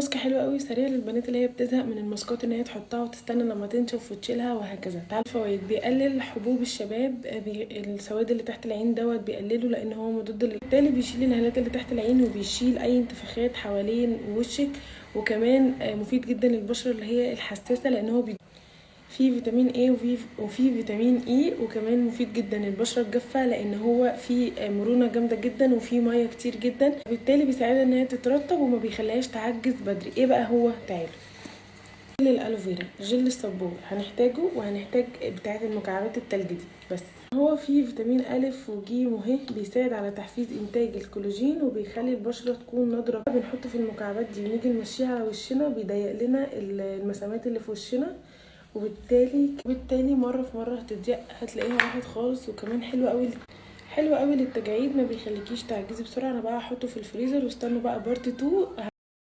ماسك حلو قوي سريع للبنات اللي هي بتزهق من الماسكات ان هي تحطها وتستنى لما تنشف وتشيلها وهكذا. تعال الفوائد: بيقلل حبوب الشباب، السواد اللي تحت العين دوت بيقلله لان هو مضاد بالتالي بيشيل الهالات اللي تحت العين وبيشيل اي انتفاخات حوالين وشك. وكمان مفيد جدا للبشره اللي هي الحساسه لان هو فيه فيتامين A وفيه فيتامين E. وكمان مفيد جدا للبشره الجافه لان هو فيه مرونه جامده جدا وفيه ميه كتير جدا، بالتالي بيساعدها ان هي تترطب وما بيخليهاش تعجز بدري. ايه بقى هو؟ تعالوا. جل الالوفيرا، جل الصبور هنحتاجه، وهنحتاج بتاعه المكعبات التلج دي بس. هو فيه فيتامين أ وج وه بيساعد على تحفيز انتاج الكولاجين وبيخلي البشره تكون نضره. بنحطه في المكعبات دي ونيجي نمشيها على وشنا، بيضيق لنا المسامات اللي في وشنا، وبالتالي مره في مره هتضيق هتلاقيها راحت خالص. وكمان حلو قوي للتجاعيد، ما بيخليكيش تعجزي بسرعه. انا بقى هحطه في الفريزر واستنوا بقى بارت 2